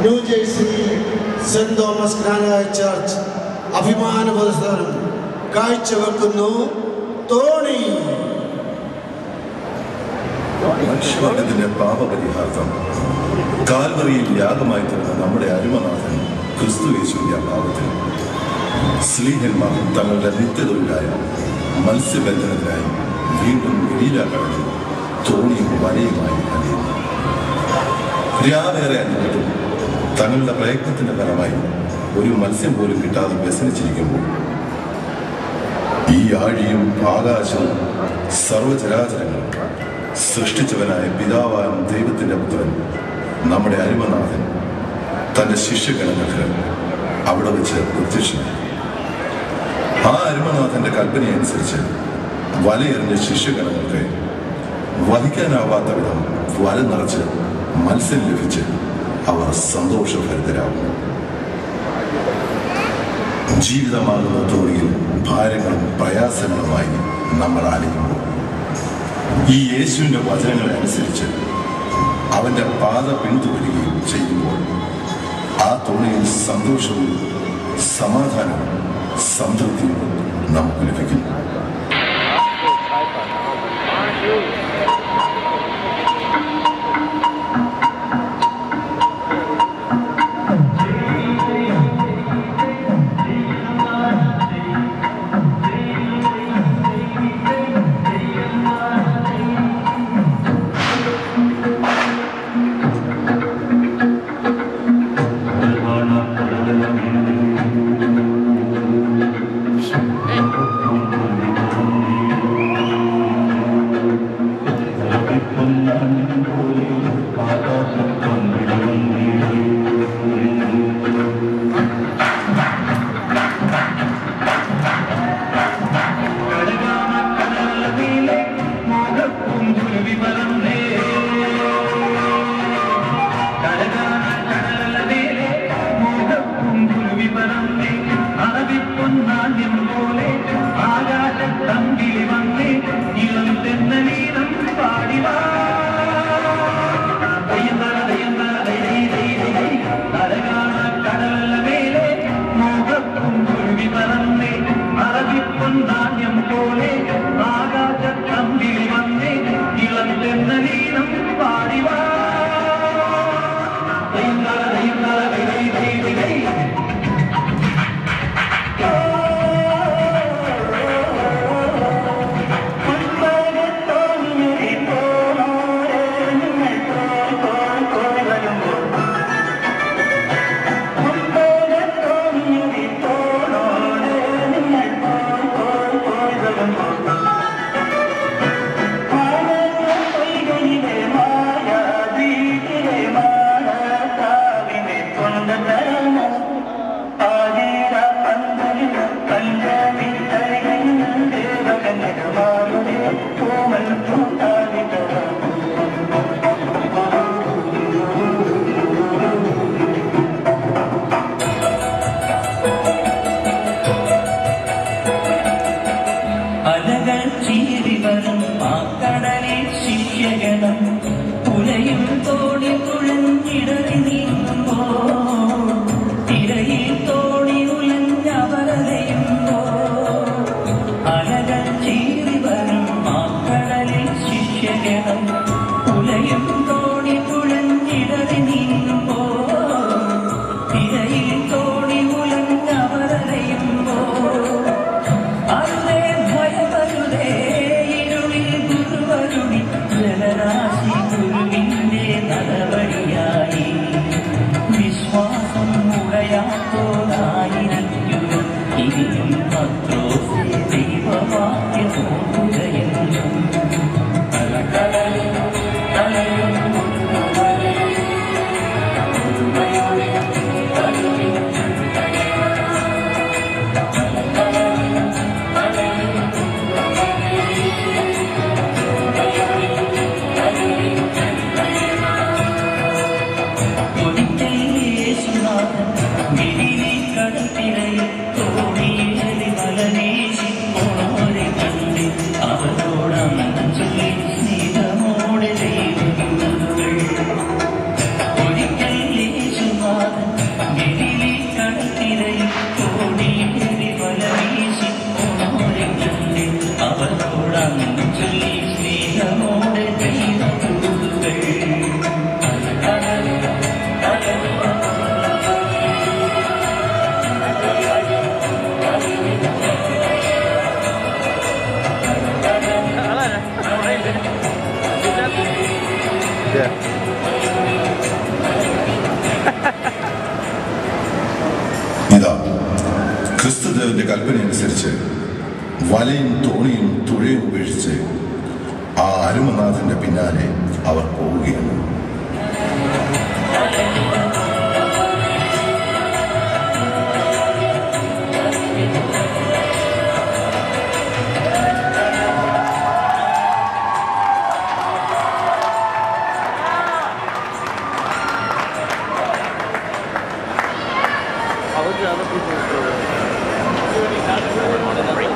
New Jersey saint Thomas ജ്ഞാനായ church അഭിമാന പുരസ്കാരം കാഴ്ചവെക്കുന്നു. തോണി മനുഷ്യവർഗത്തിന്റെ പാപപരിഹാരം കാൽവറിയിൽ യാഗമായി തീർന്ന നമ്മുടെ അരുമനാഥൻ ക്രിസ്തു യേശുവിന്റെ അഭാവത്തിൽ സ്ലീഹന്മാർ തങ്ങളുടെ നിത്യതൊഴിലായ മത്സ്യബന്ധനത്തിനായി വീണ്ടും ഗലീലാക്കടലിൽ തോണിയും വലയുമായി അലയുന്നു. രാവേറെ അനുഭവത്തും തങ്ങളുടെ പ്രയത്നത്തിന്റെ ഫലമായി ഒരു മത്സ്യം പോലും കിട്ടാതെ വ്യസനിച്ചിരിക്കുമ്പോൾ ഈ ആഴിയും ആകാശവും സർവചരാചരങ്ങളും സൃഷ്ടിച്ചവനായ പിതാവായ ദൈവത്തിന്റെ പുത്രൻ നമ്മുടെ അരുമനാഥൻ തന്റെ ശിഷ്യഗണങ്ങൾക്ക് അവിടെ വെച്ച് പ്രത്യക്ഷനായി. ആ അരുമനാഥന്റെ കൽപ്പനയനുസരിച്ച് വലയെറിഞ്ഞ ശിഷ്യഗണങ്ങൾക്ക് വഹിക്കാനാവാത്ത വിധം വല നിറച്ച് മത്സ്യം ലഭിച്ച് അവർ സന്തോഷഭരിതരാകുന്നു. ജീവിതമാകുന്ന തോണിയിൽ ഭാരങ്ങളും പ്രയാസങ്ങളുമായി നമ്മൾ ആലയുമ്പോൾ ഈ യേശുവിൻ്റെ വചനങ്ങളെ അനുസരിച്ച് അവൻ്റെ പാത പിന്തുടരുകയും ചെയ്യുമ്പോൾ ആ തോണിയിൽ സന്തോഷവും സമാധാനവും സംതൃപ്തിയും നമുക്ക് ലഭിക്കുന്നു. ദൈവത്തിൻ്റെ കൽപ്പനയനുസരിച്ച് വലയും തോണിയും തുഴയും ഉപേക്ഷിച്ച് ആ അരുമനാഥന്റെ പിന്നാലെ അവർ പോവുകയാണ്. Other people